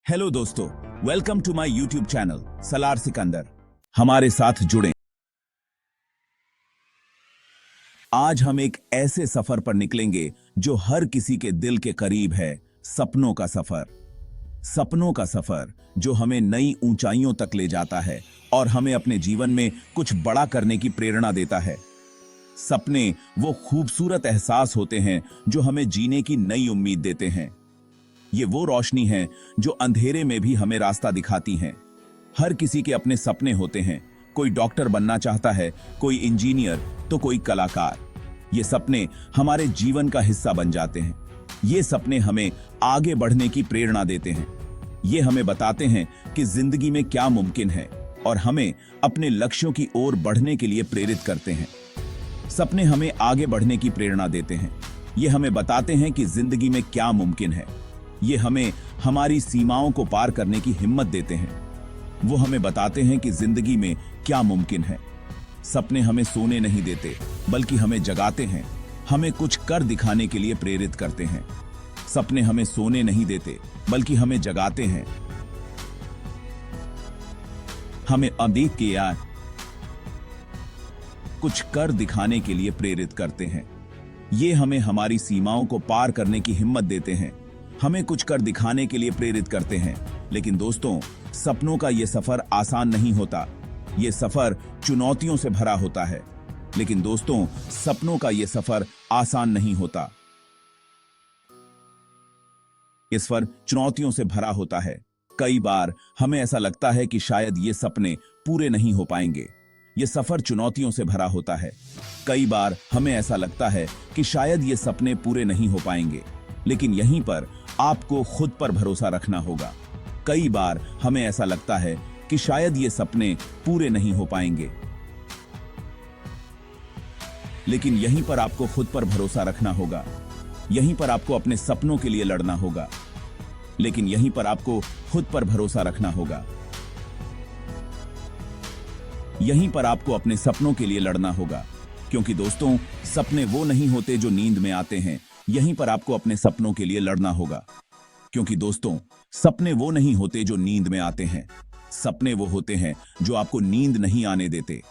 Hello दोस्तों, welcome to my YouTube channel Salar Sikandar. हमारे साथ जुड़ें। आज हम एक ऐसे सफर पर निकलेंगे जो हर किसी के दिल के करीब है। सपनों का सफर। सपनों का सफर जो हमें नई ऊंचाइयों तक ले जाता है और हमें अपने जीवन में कुछ बड़ा करने की प्रेरणा देता है। सपने वो खूबसूरत एहसास होते हैं जो हमें जीने की नई उम्मीद देते हैं। ये वो रोशनी है जो अंधेरे में भी हमें रास्ता दिखाती हैं। हर किसी के अपने सपने होते हैं। कोई डॉक्टर बनना चाहता है, कोई इंजीनियर, तो कोई कलाकार। ये सपने हमारे जीवन का हिस्सा बन जाते हैं। ये सपने हमें आगे बढ़ने की प्रेरणा देते हैं। ये हमें बताते हैं कि जिंदगी में क्या मुमकिन है और हमें अपने लक्ष्यों की ओर बढ़ने के लिए प्रेरित करते हैं। सपने हमें आगे बढ़ने की प्रेरणा देते हैं। ये हमें बताते हैं कि जिंदगी में क्या मुमकिन है। ये हमें हमारी सीमाओं को पार करने की हिम्मत देते हैं। वो हमें बताते हैं कि जिंदगी में क्या मुमकिन है। सपने हमें सोने नहीं देते, बल्कि हमें जगाते हैं। हमें कुछ कर दिखाने के लिए प्रेरित करते हैं। सपने हमें सोने नहीं देते, बल्कि हमें जगाते हैं। हमें अदेख के यार कुछ कर दिखाने के लिए प्रेरित करते हैं। ये हमें हमारी सीमाओं को पार करने की हिम्मत देते हैं। हमें कुछ कर दिखाने के लिए प्रेरित करते हैं। लेकिन दोस्तों, सपनों का यह सफर आसान नहीं होता। यह सफर चुनौतियों से भरा होता है। लेकिन दोस्तों, सपनों का यह सफर आसान नहीं होता। यह सफर चुनौतियों से भरा होता है। कई बार हमें ऐसा लगता है कि शायद ये सपने पूरे नहीं हो पाएंगे। यह सफर चुनौतियों से भरा होता है। कई बार हमें ऐसा लगता है कि शायद ये सपने पूरे नहीं हो पाएंगे। लेकिन यहीं पर आपको खुद पर भरोसा रखना होगा। कई बार हमें ऐसा लगता है कि शायद ये सपने पूरे नहीं हो पाएंगे। लेकिन यहीं पर आपको खुद पर भरोसा रखना होगा। यहीं पर आपको अपने सपनों के लिए लड़ना होगा। लेकिन यहीं पर आपको खुद पर भरोसा रखना होगा। यहीं पर आपको अपने सपनों के लिए लड़ना होगा। क्योंकि दोस्तों, सपने वो नहीं होते जो नींद में आते हैं। यहीं पर आपको अपने सपनों के लिए लड़ना होगा। क्योंकि दोस्तों, सपने वो नहीं होते जो नींद में आते हैं। सपने वो होते हैं जो आपको नींद नहीं आने देते।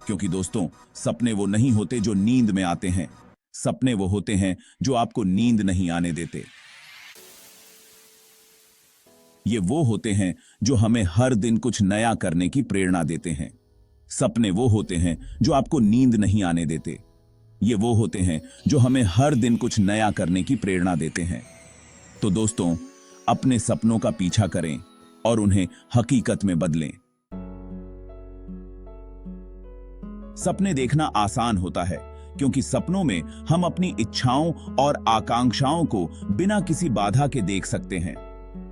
क्योंकि दोस्तों, सपने वो नहीं होते जो नींद में आते हैं। सपने वो होते हैं जो आपको नींद नहीं आने देते। ये वो होते हैं जो हमें हर दिन कुछ नया करने की प्रेरणा देते हैं। सपने वो होते हैं जो आपको नींद नहीं आने देते। ये वो होते हैं जो हमें हर दिन कुछ नया करने की प्रेरणा देते हैं। तो दोस्तों, अपने सपनों का पीछा करें और उन्हें हकीकत में बदलें। सपने देखना आसान होता है क्योंकि सपनों में हम अपनी इच्छाओं और आकांक्षाओं को बिना किसी बाधा के देख सकते हैं।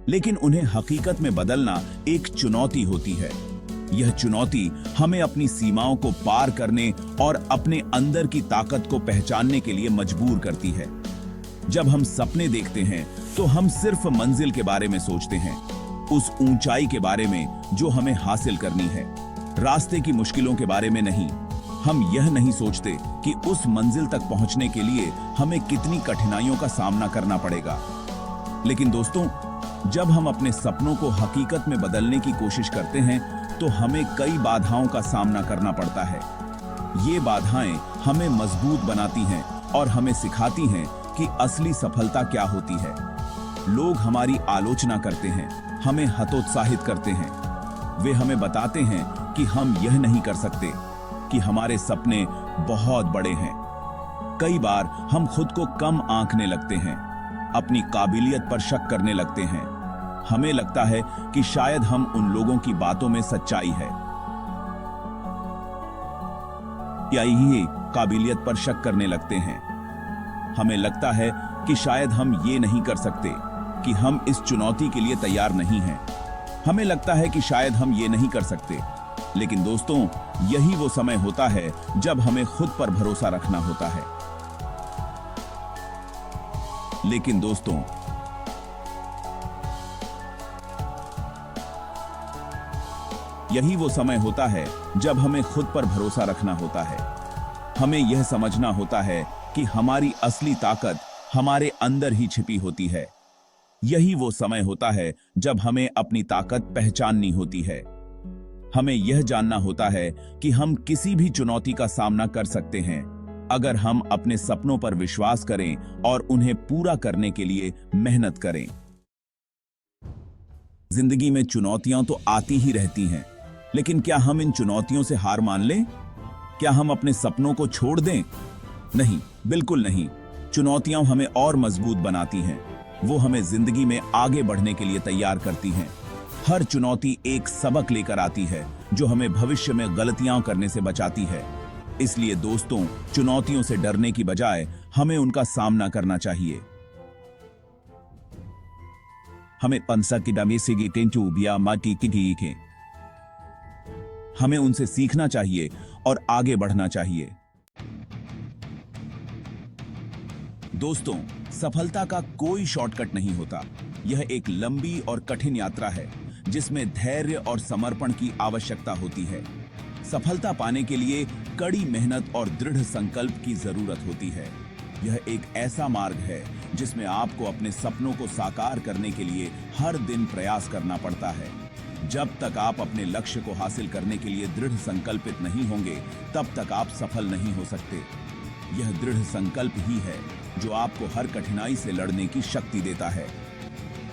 लेकिन उन्हें हकीकत में बदलना एक चुनौती होती है। यह चुनौती हमें अपनी सीमाओं को पार करने और अपने अंदर की ताकत को पहचानने के लिए मजबूर करती है। जब हम सपने देखते हैं तो हम सिर्फ मंजिल के बारे में सोचते हैं, उस ऊंचाई के बारे में जो हमें हासिल करनी है, रास्ते की मुश्किलों के बारे में नहीं। हम यह नहीं सोचते कि उस मंजिल तक पहुंचने के लिए हमें कितनी कठिनाइयों का सामना करना पड़ेगा। लेकिन दोस्तों, जब हम अपने सपनों को हकीकत में बदलने की कोशिश करते हैं तो हमें कई बाधाओं का सामना करना पड़ता है। ये बाधाएं हमें मजबूत बनाती हैं और हमें सिखाती हैं कि असली सफलता क्या होती है। लोग हमारी आलोचना करते हैं, हमें हतोत्साहित करते हैं। वे हमें बताते हैं कि हम यह नहीं कर सकते, कि हमारे सपने बहुत बड़े हैं। कई बार हम खुद को कम आंकने लगते हैं, अपनी काबिलियत पर शक करने लगते हैं। हमें लगता है कि शायद हम उन लोगों की बातों में सच्चाई है, या यही काबिलियत पर शक करने लगते हैं। हमें लगता है कि शायद हम ये नहीं कर सकते, कि हम इस चुनौती के लिए तैयार नहीं हैं। हमें लगता है कि शायद हम ये नहीं कर सकते। लेकिन दोस्तों, यही वो समय होता है जब हमें खुद पर भरोसा रखना होता है। लेकिन दोस्तों, यही वो समय होता है जब हमें खुद पर भरोसा रखना होता है। हमें यह समझना होता है कि हमारी असली ताकत हमारे अंदर ही छिपी होती है। यही वो समय होता है जब हमें अपनी ताकत पहचाननी होती है। हमें यह जानना होता है कि हम किसी भी चुनौती का सामना कर सकते हैं अगर हम अपने सपनों पर विश्वास करें और उन्हें पूरा करने के लिए मेहनत करें। जिंदगी में चुनौतियां तो आती ही रहती हैं, लेकिन क्या हम इन चुनौतियों से हार मान लें? क्या हम अपने सपनों को छोड़ दें? नहीं, बिल्कुल नहीं। चुनौतियां हमें और मजबूत बनाती हैं। वो हमें जिंदगी में आगे बढ़ने के लिए तैयार करती हैं। हर चुनौती एक सबक लेकर आती है जो हमें भविष्य में गलतियां करने से बचाती है। इसलिए दोस्तों, चुनौतियों से डरने की बजाय हमें उनका सामना करना चाहिए। हमें हमें उनसे सीखना चाहिए और आगे बढ़ना चाहिए। दोस्तों, सफलता का कोई शॉर्टकट नहीं होता। यह एक लंबी और कठिन यात्रा है जिसमें धैर्य और समर्पण की आवश्यकता होती है। सफलता पाने के लिए कड़ी मेहनत और दृढ़ संकल्प की जरूरत होती है। यह एक ऐसा मार्ग है जिसमें आपको अपने सपनों को साकार करने के लिए हर दिन प्रयास करना पड़ता है। जब तक आप अपने लक्ष्य को हासिल करने के लिए दृढ़ संकल्पित नहीं होंगे, तब तक आप सफल नहीं हो सकते। यह दृढ़ संकल्प ही है जो आपको हर कठिनाई से लड़ने की शक्ति देता है।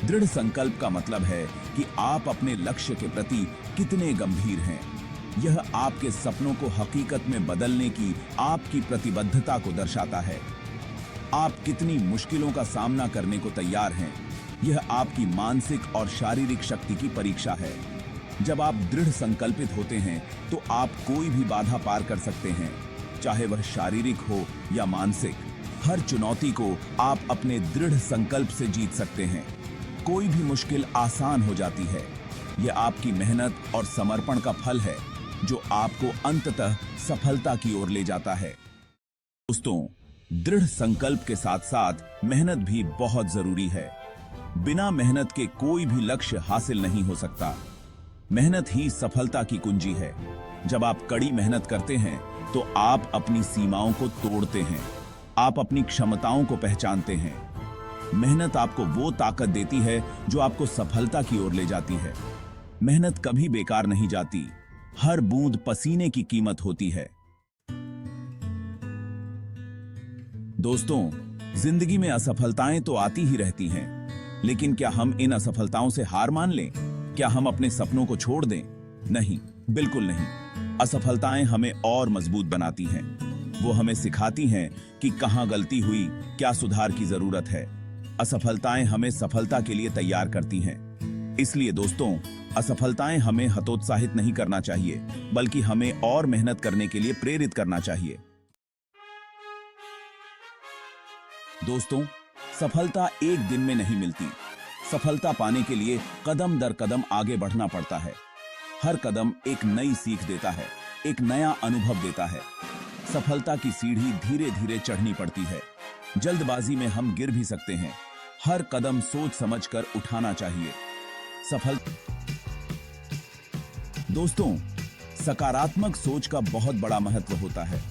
दृढ़ संकल्प का मतलब है कि आप अपने लक्ष्य के प्रति कितने गंभीर हैं। यह आपके सपनों को हकीकत में बदलने की आपकी प्रतिबद्धता को दर्शाता है। आप कितनी मुश्किलों का सामना करने को तैयार हैं। यह आपकी मानसिक और शारीरिक शक्ति की परीक्षा है। जब आप दृढ़ संकल्पित होते हैं तो आप कोई भी बाधा पार कर सकते हैं, चाहे वह शारीरिक हो या मानसिक। हर चुनौती को आप अपने दृढ़ संकल्प से जीत सकते हैं। कोई भी मुश्किल आसान हो जाती है। यह आपकी मेहनत और समर्पण का फल है जो आपको अंततः सफलता की ओर ले जाता है। दोस्तों, दृढ़ संकल्प के साथ साथ मेहनत भी बहुत जरूरी है। बिना मेहनत के कोई भी लक्ष्य हासिल नहीं हो सकता। मेहनत ही सफलता की कुंजी है। जब आप कड़ी मेहनत करते हैं तो आप अपनी सीमाओं को तोड़ते हैं। आप अपनी क्षमताओं को पहचानते हैं। मेहनत आपको वो ताकत देती है जो आपको सफलता की ओर ले जाती है। मेहनत कभी बेकार नहीं जाती। हर बूंद पसीने की कीमत होती है। दोस्तों, जिंदगी में असफलताएं तो आती ही रहती हैं, लेकिन क्या हम इन असफलताओं से हार मान लें? क्या हम अपने सपनों को छोड़ दें? नहीं, बिल्कुल नहीं। असफलताएं हमें और मजबूत बनाती हैं। वो हमें सिखाती हैं कि कहां गलती हुई, क्या सुधार की जरूरत है। असफलताएं हमें सफलता के लिए तैयार करती हैं। इसलिए दोस्तों, असफलताएं हमें हतोत्साहित नहीं करना चाहिए, बल्कि हमें और मेहनत करने के लिए प्रेरित करना चाहिए। दोस्तों, सफलता एक दिन में नहीं मिलती। सफलता पाने के लिए कदम दर कदम आगे बढ़ना पड़ता है। हर कदम एक नई सीख देता है, एक नया अनुभव देता है। सफलता की सीढ़ी धीरे धीरे चढ़नी पड़ती है। जल्दबाजी में हम गिर भी सकते हैं। हर कदम सोच समझकर उठाना चाहिए। दोस्तों, सकारात्मक सोच का बहुत बड़ा महत्व होता है।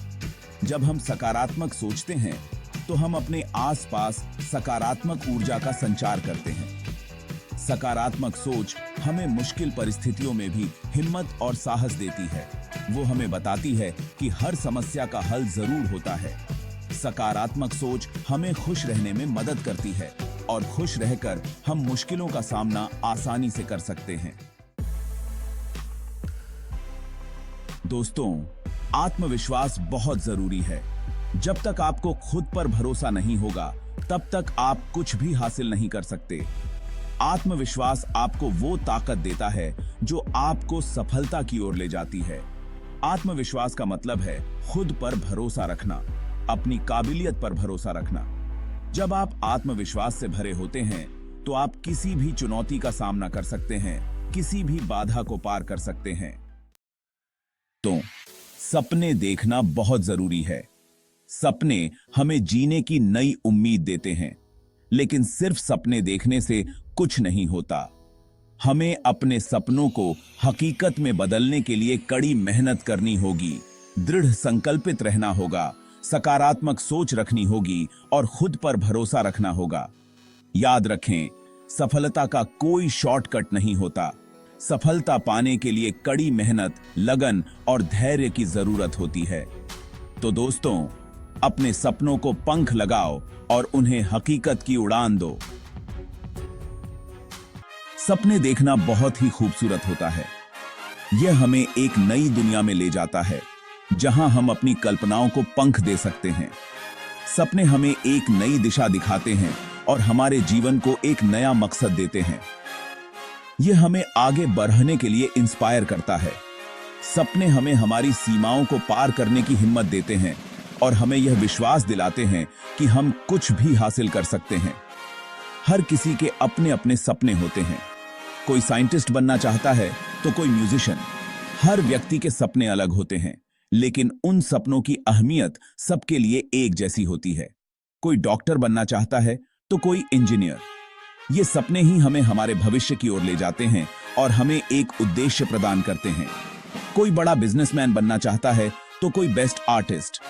जब हम सकारात्मक सोचते हैं तो हम अपने आसपास सकारात्मक ऊर्जा का संचार करते हैं। सकारात्मक सोच हमें मुश्किल परिस्थितियों में भी हिम्मत और साहस देती है। वो हमें बताती है कि हर समस्या का हल जरूर होता है। सकारात्मक सोच हमें खुश रहने में मदद करती है और खुश रहकर हम मुश्किलों का सामना आसानी से कर सकते हैं। दोस्तों, आत्मविश्वास बहुत जरूरी है। जब तक आपको खुद पर भरोसा नहीं होगा, तब तक आप कुछ भी हासिल नहीं कर सकते। आत्मविश्वास आपको वो ताकत देता है जो आपको सफलता की ओर ले जाती है। आत्मविश्वास का मतलब है खुद पर भरोसा रखना, अपनी काबिलियत पर भरोसा रखना। जब आप आत्मविश्वास से भरे होते हैं तो आप किसी भी चुनौती का सामना कर सकते हैं, किसी भी बाधा को पार कर सकते हैं। तो सपने देखना बहुत जरूरी है। सपने हमें जीने की नई उम्मीद देते हैं, लेकिन सिर्फ सपने देखने से कुछ नहीं होता। हमें अपने सपनों को हकीकत में बदलने के लिए कड़ी मेहनत करनी होगी, दृढ़ संकल्पित रहना होगा, सकारात्मक सोच रखनी होगी और खुद पर भरोसा रखना होगा। याद रखें, सफलता का कोई शॉर्टकट नहीं होता। सफलता पाने के लिए कड़ी मेहनत, लगन और धैर्य की जरूरत होती है। तो दोस्तों, अपने सपनों को पंख लगाओ और उन्हें हकीकत की उड़ान दो। सपने देखना बहुत ही खूबसूरत होता है। यह हमें एक नई दुनिया में ले जाता है, जहां हम अपनी कल्पनाओं को पंख दे सकते हैं। सपने हमें एक नई दिशा दिखाते हैं और हमारे जीवन को एक नया मकसद देते हैं। यह हमें आगे बढ़ने के लिए इंस्पायर करता है। सपने हमें हमारी सीमाओं को पार करने की हिम्मत देते हैं और हमें यह विश्वास दिलाते हैं कि हम कुछ भी हासिल कर सकते हैं। हर किसी के अपने अपने सपने होते हैं। कोई साइंटिस्ट बनना चाहता है तो कोई म्यूजिशियन। हर व्यक्ति के सपने अलग होते हैं, लेकिन उन सपनों की अहमियत सबके लिए एक जैसी होती है। कोई डॉक्टर बनना चाहता है तो कोई इंजीनियर। ये सपने ही हमें हमारे भविष्य की ओर ले जाते हैं और हमें एक उद्देश्य प्रदान करते हैं। कोई बड़ा बिजनेसमैन बनना चाहता है तो कोई बेस्ट आर्टिस्ट।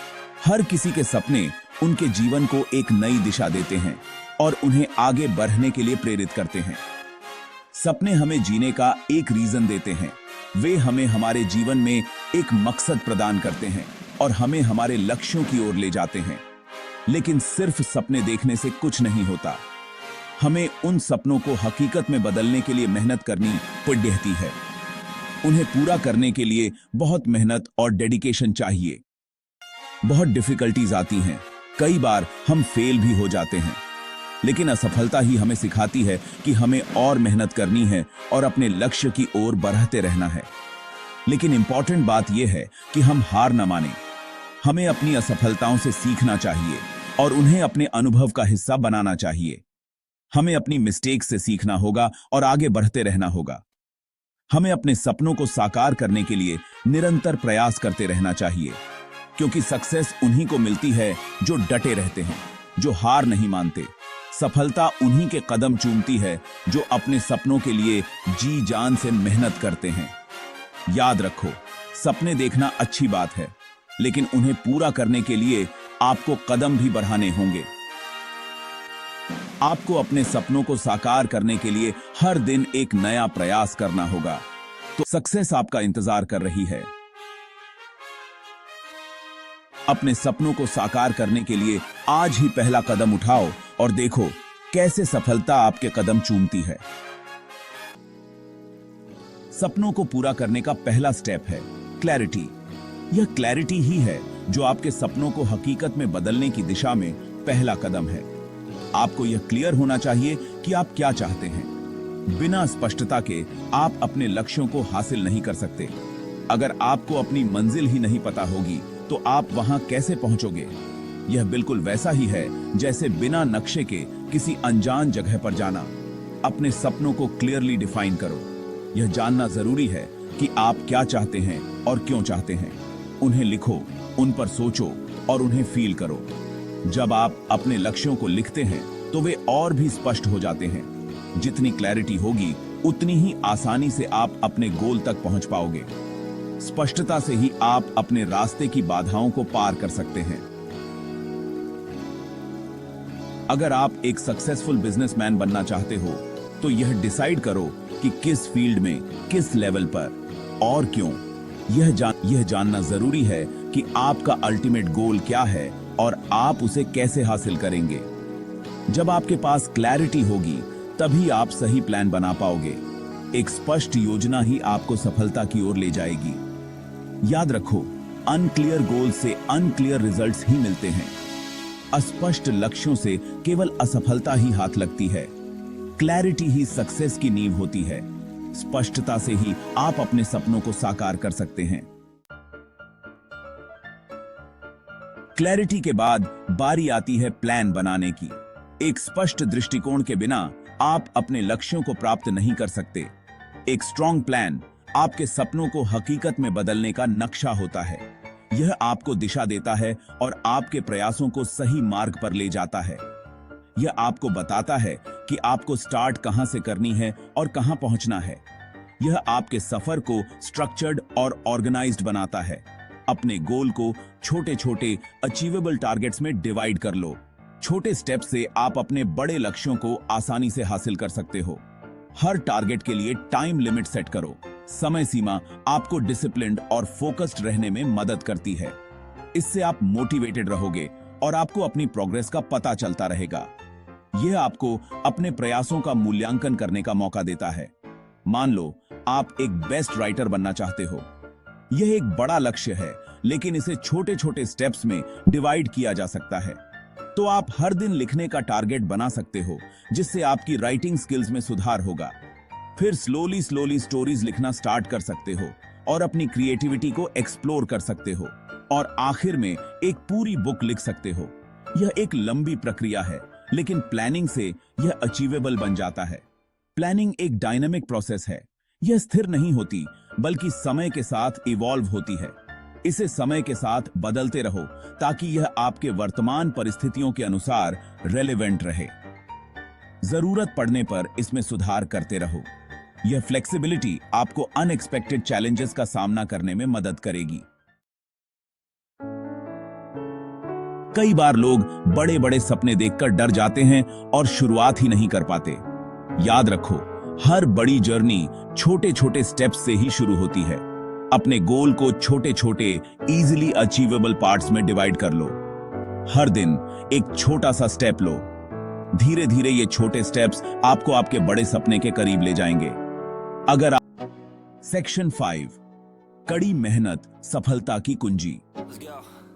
हर किसी के सपने उनके जीवन को एक नई दिशा देते हैं और उन्हें आगे बढ़ने के लिए प्रेरित करते हैं। सपने हमें जीने का एक रीजन देते हैं। वे हमें हमारे जीवन में एक मकसद प्रदान करते हैं और हमें हमारे लक्ष्यों की ओर ले जाते हैं। लेकिन सिर्फ सपने देखने से कुछ नहीं होता। हमें उन सपनों को हकीकत में बदलने के लिए मेहनत करनी पड़ती है। उन्हें पूरा करने के लिए बहुत मेहनत और डेडिकेशन चाहिए। बहुत डिफिकल्टीज आती हैं। कई बार हम फेल भी हो जाते हैं, लेकिन असफलता ही हमें सिखाती है कि हमें और मेहनत करनी है और अपने लक्ष्य की ओर बढ़ते रहना है। लेकिन इंपॉर्टेंट बात यह है कि हम हार न मानें। हमें अपनी असफलताओं से सीखना चाहिए और उन्हें अपने अनुभव का हिस्सा बनाना चाहिए। हमें अपनी मिस्टेक से सीखना होगा और आगे बढ़ते रहना होगा। हमें अपने सपनों को साकार करने के लिए निरंतर प्रयास करते रहना चाहिए, क्योंकि सक्सेस उन्हीं को मिलती है जो डटे रहते हैं, जो हार नहीं मानते। सफलता उन्हीं के कदम चूमती है जो अपने सपनों के लिए जी जान से मेहनत करते हैं। याद रखो, सपने देखना अच्छी बात है, लेकिन उन्हें पूरा करने के लिए आपको कदम भी बढ़ाने होंगे। आपको अपने सपनों को साकार करने के लिए हर दिन एक नया प्रयास करना होगा। तो सक्सेस आपका इंतजार कर रही है। अपने सपनों को साकार करने के लिए आज ही पहला कदम उठाओ और देखो कैसे सफलता आपके कदम चूमती है। सपनों को पूरा करने का पहला स्टेप है क्लैरिटी। यह क्लैरिटी ही है जो आपके सपनों को हकीकत में बदलने की दिशा में पहला कदम है। आपको यह क्लियर होना चाहिए कि आप क्या चाहते हैं। बिना स्पष्टता के आप अपने लक्ष्यों को हासिल नहीं कर सकते। अगर आपको अपनी मंजिल ही नहीं पता होगी तो आप वहां कैसे पहुंचोगे। यह बिल्कुल वैसा ही है जैसे बिना नक्शे के किसी अनजान जगह पर जाना। अपने सपनों को क्लियरली डिफाइन करो। यह जानना जरूरी है कि आप क्या चाहते हैं और क्यों चाहते हैं। उन्हें लिखो, उन पर सोचो और उन्हें फील करो। जब आप अपने लक्ष्यों को लिखते हैं तो वे और भी स्पष्ट हो जाते हैं। जितनी क्लैरिटी होगी उतनी ही आसानी से आप अपने गोल तक पहुंच पाओगे। स्पष्टता से ही आप अपने रास्ते की बाधाओं को पार कर सकते हैं। अगर आप एक सक्सेसफुल बिजनेसमैन बनना चाहते हो तो यह डिसाइड करो कि किस फील्ड में, किस लेवल पर और क्यों। यह जानना जरूरी है कि आपका अल्टीमेट गोल क्या है और आप उसे कैसे हासिल करेंगे। जब आपके पास क्लैरिटी होगी तभी आप सही प्लान बना पाओगे। एक स्पष्ट योजना ही आपको सफलता की ओर ले जाएगी। याद रखो, अनक्लियर गोल से अनक्लियर रिजल्ट्स ही मिलते हैं। अस्पष्ट लक्ष्यों से केवल असफलता ही हाथ लगती है। क्लैरिटी ही सक्सेस की नींव होती है। स्पष्टता से ही आप अपने सपनों को साकार कर सकते हैं। क्लैरिटी के बाद बारी आती है प्लान बनाने की। एक स्पष्ट दृष्टिकोण के बिना आप अपने लक्ष्यों को प्राप्त नहीं कर सकते। एक स्ट्रॉन्ग प्लान आपके सपनों को हकीकत में बदलने का नक्शा होता है। यह आपको दिशा देता है और आपके प्रयासों को सही मार्ग पर ले जाता है। यह आपको बताता है कि आपको स्टार्ट कहां से करनी है और कहां पहुंचना है। यह आपके सफर को स्ट्रक्चर्ड और ऑर्गेनाइज्ड बनाता है। अपने गोल को छोटे छोटे अचीवेबल टारगेट्स में डिवाइड कर लो। छोटे स्टेप से आप अपने बड़े लक्ष्यों को आसानी से हासिल कर सकते हो। हर टारगेट के लिए टाइम लिमिट सेट करो। समय सीमा आपको डिसिप्लिन्ड और फोकस्ड रहने में मदद करती है। इससे आप मोटिवेटेड रहोगे और आपको अपनी प्रोग्रेस का पता चलता रहेगा। यह आपको अपने प्रयासों का मूल्यांकन करने का मौका देता है। मान लो आप एक बेस्ट राइटर बनना चाहते हो। यह एक बड़ा लक्ष्य है, लेकिन इसे छोटे छोटे स्टेप्स में डिवाइड किया जा सकता है। तो आप हर दिन लिखने का टारगेट बना सकते हो, जिससे आपकी राइटिंग स्किल्स में सुधार होगा। फिर स्लोली स्लोली स्टोरीज लिखना स्टार्ट कर सकते हो और अपनी क्रिएटिविटी को एक्सप्लोर कर सकते हो, और आखिर में एक पूरी बुक लिख सकते हो। यह एक लंबी प्रक्रिया है, लेकिन प्लानिंग से यह अचीवेबल बन जाता है। प्लानिंग एक डायनामिक प्रोसेस है। यह स्थिर नहीं होती, बल्कि समय के साथ इवॉल्व होती है। इसे समय के साथ बदलते रहो ताकि यह आपके वर्तमान परिस्थितियों के अनुसार रेलेवेंट रहे। जरूरत पड़ने पर इसमें सुधार करते रहो। यह फ्लेक्सिबिलिटी आपको अनएक्सपेक्टेड चैलेंजेस का सामना करने में मदद करेगी। कई बार लोग बड़े बड़े सपने देखकर डर जाते हैं और शुरुआत ही नहीं कर पाते। याद रखो, हर बड़ी जर्नी छोटे छोटे स्टेप्स से ही शुरू होती है। अपने गोल को छोटे छोटे इजीली अचीवेबल पार्ट्स में डिवाइड कर लो। हर दिन एक छोटा सा स्टेप लो। धीरे धीरे ये छोटे स्टेप्स आपको आपके बड़े सपने के करीब ले जाएंगे। अगर आप सेक्शन 5, कड़ी मेहनत सफलता की कुंजी।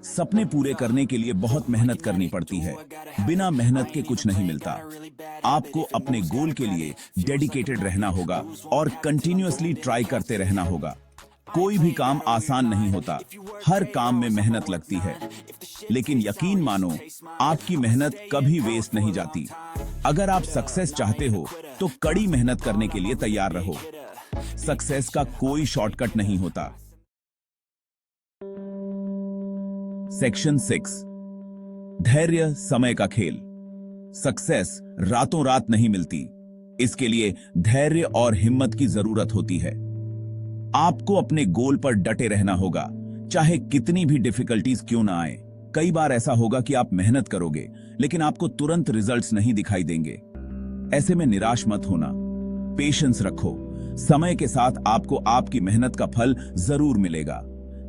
सपने पूरे करने के लिए बहुत मेहनत करनी पड़ती है। बिना मेहनत के कुछ नहीं मिलता। आपको अपने गोल के लिए डेडिकेटेड रहना होगा और कंटिन्यूअसली ट्राई करते रहना होगा। कोई भी काम आसान नहीं होता। हर काम में मेहनत लगती है, लेकिन यकीन मानो, आपकी मेहनत कभी वेस्ट नहीं जाती। अगर आप सक्सेस चाहते हो तो कड़ी मेहनत करने के लिए तैयार रहो। सक्सेस का कोई शॉर्टकट नहीं होता। सेक्शन 6, धैर्य समय का खेल। सक्सेस रातों रात नहीं मिलती। इसके लिए धैर्य और हिम्मत की जरूरत होती है। आपको अपने गोल पर डटे रहना होगा, चाहे कितनी भी डिफिकल्टीज क्यों ना आए। कई बार ऐसा होगा कि आप मेहनत करोगे, लेकिन आपको तुरंत रिजल्ट्स नहीं दिखाई देंगे। ऐसे में निराश मत होना। पेशेंस रखो। समय के साथ आपको आपकी मेहनत का फल जरूर मिलेगा।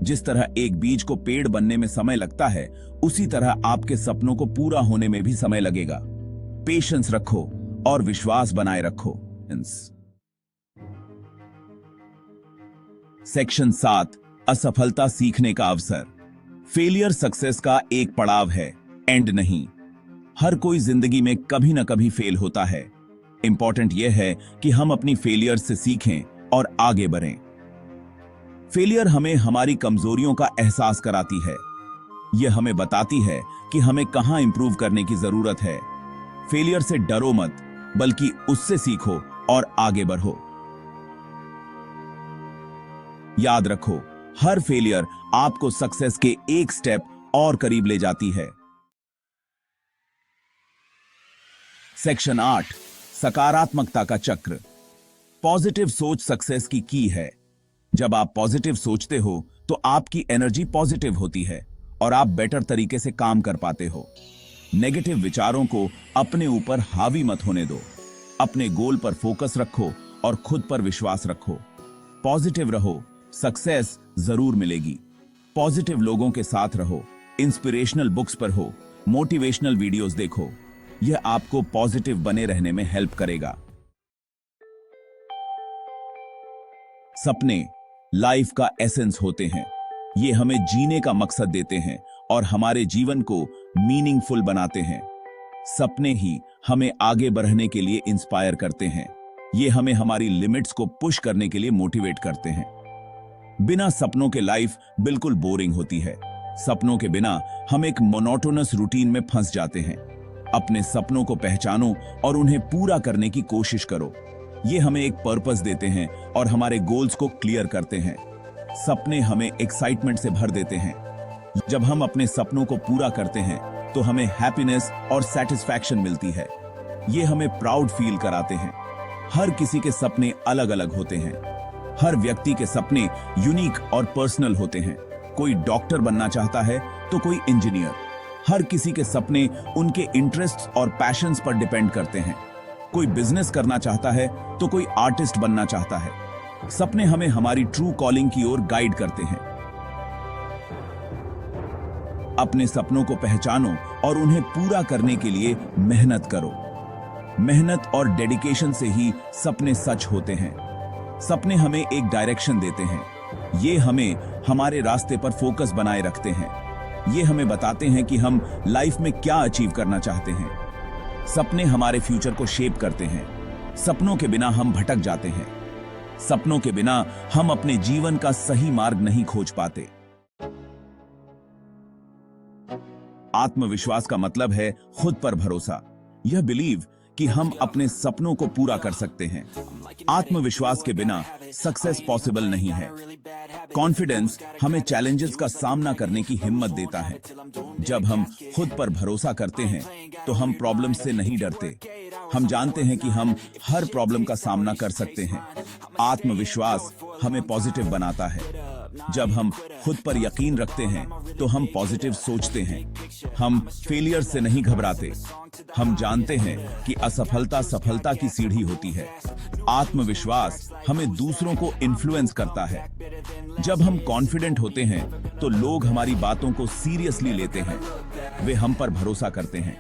जिस तरह एक बीज को पेड़ बनने में समय लगता है, उसी तरह आपके सपनों को पूरा होने में भी समय लगेगा। पेशेंस रखो और विश्वास बनाए रखो। सेक्शन 7, असफलता सीखने का अवसर। फेलियर सक्सेस का एक पड़ाव है, एंड नहीं। हर कोई जिंदगी में कभी ना कभी फेल होता है। इंपॉर्टेंट यह है कि हम अपनी फेलियर से सीखें और आगे बढ़ें। फेलियर हमें हमारी कमजोरियों का एहसास कराती है। यह हमें बताती है कि हमें कहां इंप्रूव करने की जरूरत है। फेलियर से डरो मत, बल्कि उससे सीखो और आगे बढ़ो। याद रखो, हर फेलियर आपको सक्सेस के एक स्टेप और करीब ले जाती है। सेक्शन 8, सकारात्मकता का चक्र। पॉजिटिव सोच सक्सेस की की है। जब आप पॉजिटिव सोचते हो तो आपकी एनर्जी पॉजिटिव होती है और आप बेटर तरीके से काम कर पाते हो। नेगेटिव विचारों को अपने ऊपर हावी मत होने दो। अपने गोल पर फोकस रखो और खुद पर विश्वास रखो। पॉजिटिव रहो, सक्सेस जरूर मिलेगी। पॉजिटिव लोगों के साथ रहो, इंस्पिरेशनल बुक्स पर हो, मोटिवेशनल वीडियोस देखो। यह आपको पॉजिटिव बने रहने में हेल्प करेगा। सपने लाइफ का एसेंस होते हैं। ये हमें जीने का मकसद देते हैं और हमारे जीवन को मीनिंगफुल बनाते हैं। सपने ही हमें आगे बढ़ने के लिए इंस्पायर करते हैं। ये हमें हमारी लिमिट्स को पुश करने के लिए मोटिवेट करते हैं। बिना सपनों के लाइफ बिल्कुल बोरिंग होती है। सपनों के बिना हम एक मोनोटोनस रूटीन में फंस जाते हैं। अपने सपनों को पहचानो और उन्हें पूरा करने की कोशिश करो। ये हमें एक पर्पस देते हैं और हमारे गोल्स को क्लियर करते हैं। सपने हमें एक्साइटमेंट से भर देते हैं। जब हम अपने सपनों को पूरा करते हैं तो हमें हैप्पीनेस और सेटिस्फैक्शन मिलती है। ये हमें प्राउड फील कराते हैं। हर किसी के सपने अलग अलग होते हैं। हर व्यक्ति के सपने यूनिक और पर्सनल होते हैं। कोई डॉक्टर बनना चाहता है तो कोई इंजीनियर। हर किसी के सपने उनके इंटरेस्ट्स और पैशंस पर डिपेंड करते हैं। कोई बिजनेस करना चाहता है तो कोई आर्टिस्ट बनना चाहता है। सपने हमें हमारी ट्रू कॉलिंग की ओर गाइड करते हैं। अपने सपनों को पहचानो और उन्हें पूरा करने के लिए मेहनत करो। मेहनत और डेडिकेशन से ही सपने सच होते हैं। सपने हमें एक डायरेक्शन देते हैं। ये हमें हमारे रास्ते पर फोकस बनाए रखते हैं। ये हमें बताते हैं कि हम लाइफ में क्या अचीव करना चाहते हैं। सपने हमारे फ्यूचर को शेप करते हैं। सपनों के बिना हम भटक जाते हैं। सपनों के बिना हम अपने जीवन का सही मार्ग नहीं खोज पाते। आत्मविश्वास का मतलब है खुद पर भरोसा। यह बिलीव कि हम अपने सपनों को पूरा कर सकते हैं। आत्मविश्वास के बिना सक्सेस पॉसिबल नहीं है। कॉन्फिडेंस हमें चैलेंजेस का सामना करने की हिम्मत देता है। जब हम खुद पर भरोसा करते हैं तो हम प्रॉब्लम से नहीं डरते। हम जानते हैं कि हम हर प्रॉब्लम का सामना कर सकते हैं। आत्मविश्वास हमें पॉजिटिव बनाता है। जब हम खुद पर यकीन रखते हैं तो हम पॉजिटिव सोचते हैं। हम फेलियर से नहीं घबराते। हम जानते हैं कि असफलता सफलता की सीढ़ी होती है। आत्मविश्वास हमें दूसरों को इन्फ्लुएंस करता है। जब हम कॉन्फिडेंट होते हैं तो लोग हमारी बातों को सीरियसली लेते हैं। वे हम पर भरोसा करते हैं।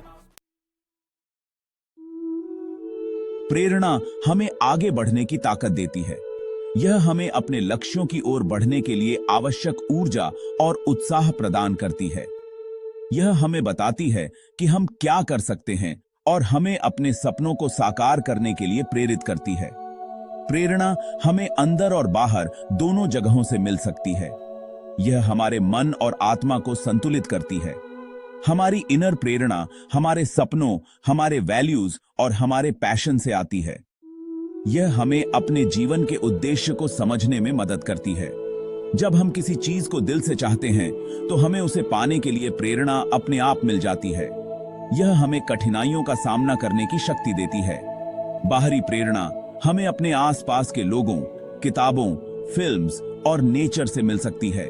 प्रेरणा हमें आगे बढ़ने की ताकत देती है। यह हमें अपने लक्ष्यों की ओर बढ़ने के लिए आवश्यक ऊर्जा और उत्साह प्रदान करती है। यह हमें बताती है कि हम क्या कर सकते हैं और हमें अपने सपनों को साकार करने के लिए प्रेरित करती है। प्रेरणा हमें अंदर और बाहर दोनों जगहों से मिल सकती है। यह हमारे मन और आत्मा को संतुलित करती है। हमारी इनर प्रेरणा हमारे सपनों, हमारे वैल्यूज और हमारे पैशन से आती है। यह हमें अपने जीवन के उद्देश्य को समझने में मदद करती है। जब हम किसी चीज को दिल से चाहते हैं तो हमें उसे पाने के लिए प्रेरणा अपने आप मिल जाती है। यह हमें कठिनाइयों का सामना करने की शक्ति देती है। बाहरी प्रेरणा हमें अपने आसपास के लोगों, किताबों, फिल्म्स और नेचर से मिल सकती है।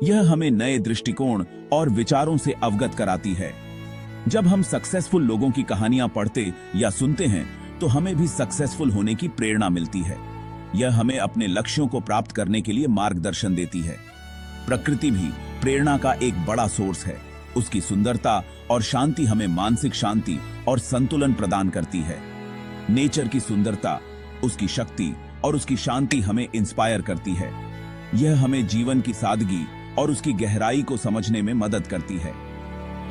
यह हमें नए दृष्टिकोण और विचारों से अवगत कराती है। जब हम सक्सेसफुल लोगों की कहानियां पढ़ते या सुनते हैं तो हमें भी सक्सेसफुल होने की प्रेरणा मिलती है। यह हमें अपने लक्ष्यों को प्राप्त करने के लिए मार्गदर्शन देती है। प्रकृति भी प्रेरणा का एक बड़ा सोर्स है। उसकी सुंदरता और शांति हमें मानसिक शांति और संतुलन प्रदान करती है। नेचर की सुंदरता, उसकी शक्ति और उसकी शांति हमें इंस्पायर करती है। यह हमें जीवन की सादगी और उसकी गहराई को समझने में मदद करती है।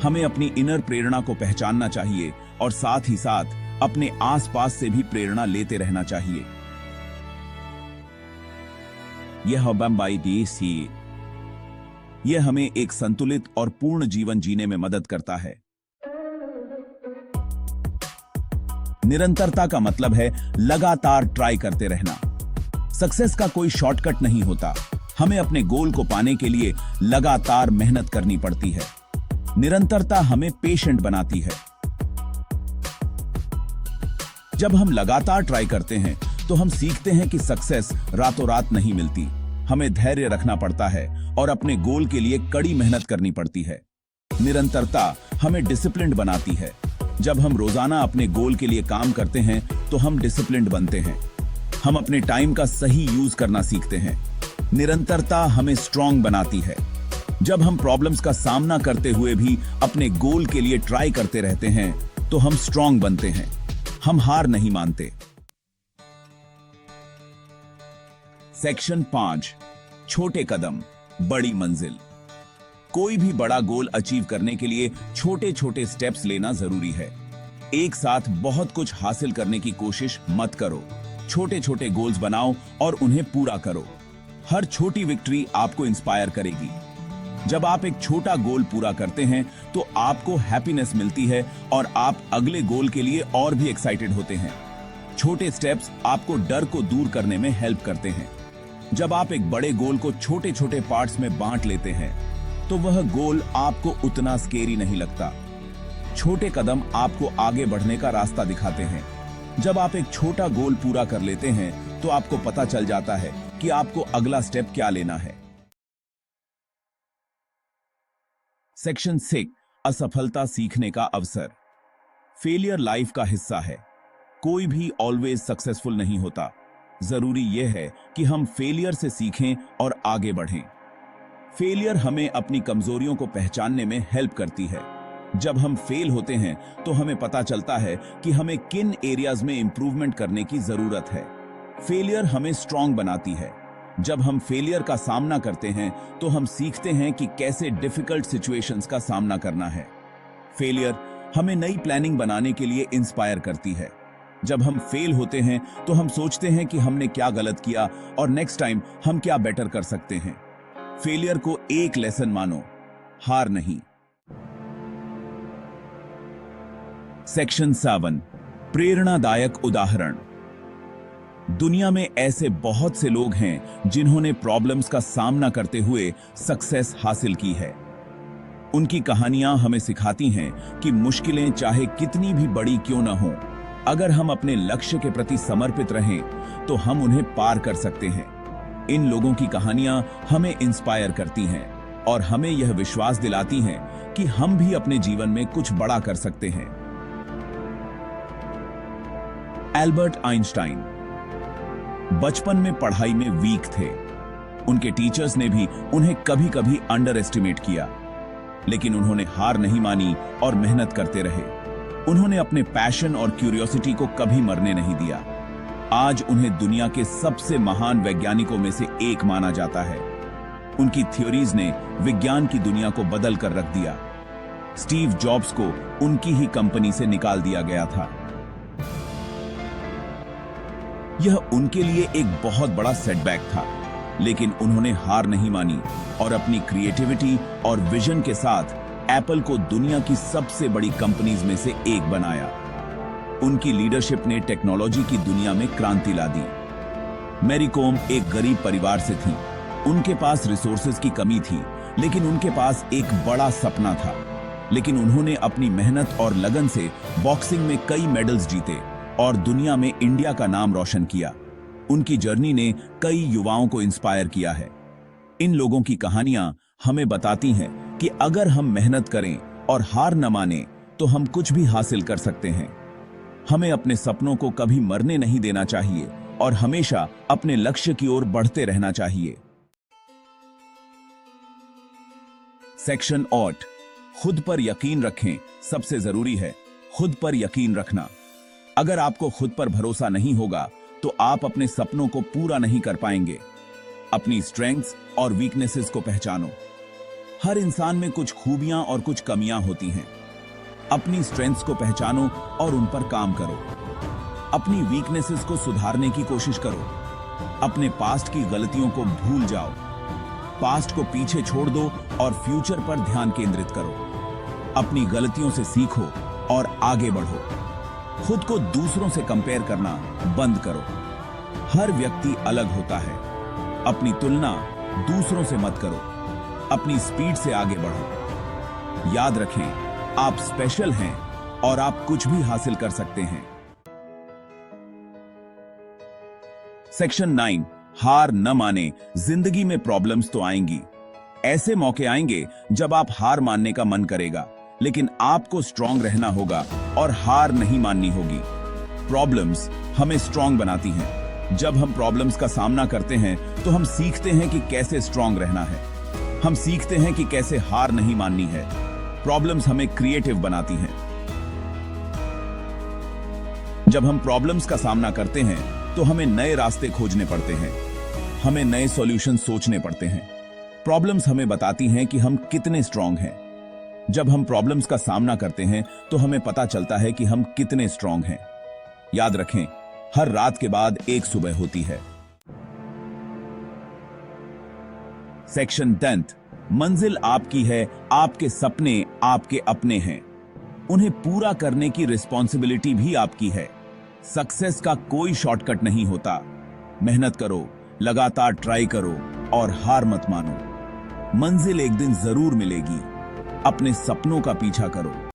हमें अपनी इनर प्रेरणा को पहचानना चाहिए और साथ ही साथ अपने आसपास से भी प्रेरणा लेते रहना चाहिए। यह हमें एक संतुलित और पूर्ण जीवन जीने में मदद करता है। निरंतरता का मतलब है लगातार ट्राई करते रहना। सक्सेस का कोई शॉर्टकट नहीं होता। हमें अपने गोल को पाने के लिए लगातार मेहनत करनी पड़ती है। निरंतरता हमें पेशेंट बनाती है। जब हम लगातार ट्राई करते हैं तो हम सीखते हैं कि सक्सेस रातों रात नहीं मिलती। हमें धैर्य रखना पड़ता है और अपने गोल के लिए कड़ी मेहनत करनी पड़ती है। निरंतरता हमें डिसिप्लिन्ड बनाती है। जब हम रोजाना अपने गोल के लिए काम करते हैं तो हम डिसिप्लिन्ड बनते हैं। हम अपने टाइम का सही यूज करना सीखते हैं। निरंतरता हमें स्ट्रांग बनाती है। जब हम प्रॉब्लम्स का सामना करते हुए भी अपने गोल के लिए ट्राई करते रहते हैं तो हम स्ट्रांग बनते हैं। हम हार नहीं मानते। सेक्शन 5, छोटे कदम बड़ी मंजिल। कोई भी बड़ा गोल अचीव करने के लिए छोटे छोटे स्टेप्स लेना जरूरी है। एक साथ बहुत कुछ हासिल करने की कोशिश मत करो। छोटे छोटे गोल्स बनाओ और उन्हें पूरा करो। हर छोटी विक्ट्री आपको इंस्पायर करेगी। जब आप एक छोटा गोल पूरा करते हैं तो आपको हैप्पीनेस मिलती है और आप अगले गोल के लिए और भी एक्साइटेड होते हैं। छोटे स्टेप्स आपको डर को दूर करने में हेल्प करते हैं। जब आप एक बड़े गोल को छोटे छोटे पार्ट्स में बांट लेते हैं तो वह गोल आपको उतना स्केरी नहीं लगता। छोटे कदम आपको आगे बढ़ने का रास्ता दिखाते हैं। जब आप एक छोटा गोल पूरा कर लेते हैं तो आपको पता चल जाता है कि आपको अगला स्टेप क्या लेना है। सेक्शन 6, असफलता सीखने का अवसर। फेलियर लाइफ का हिस्सा है। कोई भी ऑलवेज सक्सेसफुल नहीं होता। जरूरी यह है कि हम फेलियर से सीखें और आगे बढ़ें। फेलियर हमें अपनी कमजोरियों को पहचानने में हेल्प करती है। जब हम फेल होते हैं तो हमें पता चलता है कि हमें किन एरियाज में इंप्रूवमेंट करने की जरूरत है। फेलियर हमें स्ट्रांग बनाती है। जब हम फेलियर का सामना करते हैं तो हम सीखते हैं कि कैसे डिफिकल्ट सिचुएशंस का सामना करना है। फेलियर हमें नई प्लानिंग बनाने के लिए इंस्पायर करती है। जब हम फेल होते हैं तो हम सोचते हैं कि हमने क्या गलत किया और नेक्स्ट टाइम हम क्या बेटर कर सकते हैं। फेलियर को एक लेसन मानो, हार नहीं। सेक्शन 7, प्रेरणादायक उदाहरण। दुनिया में ऐसे बहुत से लोग हैं जिन्होंने प्रॉब्लम्स का सामना करते हुए सक्सेस हासिल की है। उनकी कहानियां हमें सिखाती हैं कि मुश्किलें चाहे कितनी भी बड़ी क्यों न हों, अगर हम अपने लक्ष्य के प्रति समर्पित रहें तो हम उन्हें पार कर सकते हैं। इन लोगों की कहानियां हमें इंस्पायर करती हैं और हमें यह विश्वास दिलाती हैं कि हम भी अपने जीवन में कुछ बड़ा कर सकते हैं। एल्बर्ट आइंस्टाइन बचपन में पढ़ाई में वीक थे। उनके टीचर्स ने भी उन्हें कभी-कभी अंडर एस्टिमेट किया, लेकिन उन्होंने हार नहीं मानी और मेहनत करते रहे। उन्होंने अपने पैशन और क्यूरियोसिटी को कभी मरने नहीं दिया। आज उन्हें दुनिया के सबसे महान वैज्ञानिकों में से एक माना जाता है। उनकी थ्योरीज ने विज्ञान की दुनिया को बदल कर रख दिया। स्टीव जॉब्स को उनकी ही कंपनी से निकाल दिया गया था। यह उनके लिए एक बहुत बड़ा सेटबैक था, लेकिन उन्होंने हार नहीं मानी और अपनी क्रिएटिविटी और विजन के साथ एप्पल को दुनिया की सबसे बड़ी कंपनीज में से एक बनाया। उनकी लीडरशिप ने टेक्नोलॉजी की दुनिया में क्रांति ला दी। मैरी कॉम एक गरीब परिवार से थी। उनके पास रिसोर्सेज की कमी थी, लेकिन उनके पास एक बड़ा सपना था। लेकिन उन्होंने अपनी मेहनत और लगन से बॉक्सिंग में कई मेडल्स जीते और दुनिया में इंडिया का नाम रोशन किया। उनकी जर्नी ने कई युवाओं को इंस्पायर किया है। इन लोगों की कहानियां हमें बताती हैं कि अगर हम मेहनत करें और हार न माने तो हम कुछ भी हासिल कर सकते हैं। हमें अपने सपनों को कभी मरने नहीं देना चाहिए और हमेशा अपने लक्ष्य की ओर बढ़ते रहना चाहिए। सेक्शन 8, खुद पर यकीन रखें। सबसे जरूरी है खुद पर यकीन रखना। अगर आपको खुद पर भरोसा नहीं होगा तो आप अपने सपनों को पूरा नहीं कर पाएंगे। अपनी स्ट्रेंथ्स और वीकनेसेस को पहचानो। हर इंसान में कुछ खूबियां और कुछ कमियां होती हैं। अपनी स्ट्रेंथ्स को पहचानो और उन पर काम करो। अपनी वीकनेसेस को सुधारने की कोशिश करो। अपने पास्ट की गलतियों को भूल जाओ। पास्ट को पीछे छोड़ दो और फ्यूचर पर ध्यान केंद्रित करो। अपनी गलतियों से सीखो और आगे बढ़ो। खुद को दूसरों से कंपेयर करना बंद करो। हर व्यक्ति अलग होता है। अपनी तुलना दूसरों से मत करो। अपनी स्पीड से आगे बढ़ो। याद रखें, आप स्पेशल हैं और आप कुछ भी हासिल कर सकते हैं। सेक्शन 9, हार न माने। जिंदगी में प्रॉब्लम्स तो आएंगी। ऐसे मौके आएंगे जब आप हार मानने का मन करेगा, लेकिन आपको स्ट्रांग रहना होगा और हार नहीं माननी होगी। प्रॉब्लम्स हमें स्ट्रांग बनाती हैं। जब हम प्रॉब्लम्स का सामना करते हैं तो हम सीखते हैं कि कैसे स्ट्रांग रहना है। हम सीखते हैं कि कैसे हार नहीं माननी है। प्रॉब्लम्स हमें क्रिएटिव बनाती हैं। जब हम प्रॉब्लम्स का सामना करते हैं तो हमें नए रास्ते खोजने पड़ते हैं। हमें नए सॉल्यूशन सोचने पड़ते हैं। प्रॉब्लम्स हमें बताती हैं कि हम कितने स्ट्रांग हैं। जब हम प्रॉब्लम्स का सामना करते हैं तो हमें पता चलता है कि हम कितने स्ट्रांग हैं। याद रखें, हर रात के बाद एक सुबह होती है। सेक्शन 10, मंजिल आपकी है, आपके सपने आपके अपने हैं। उन्हें पूरा करने की रिस्पॉन्सिबिलिटी भी आपकी है। सक्सेस का कोई शॉर्टकट नहीं होता। मेहनत करो, लगातार ट्राई करो और हार मत मानो। मंजिल एक दिन जरूर मिलेगी। अपने सपनों का पीछा करो।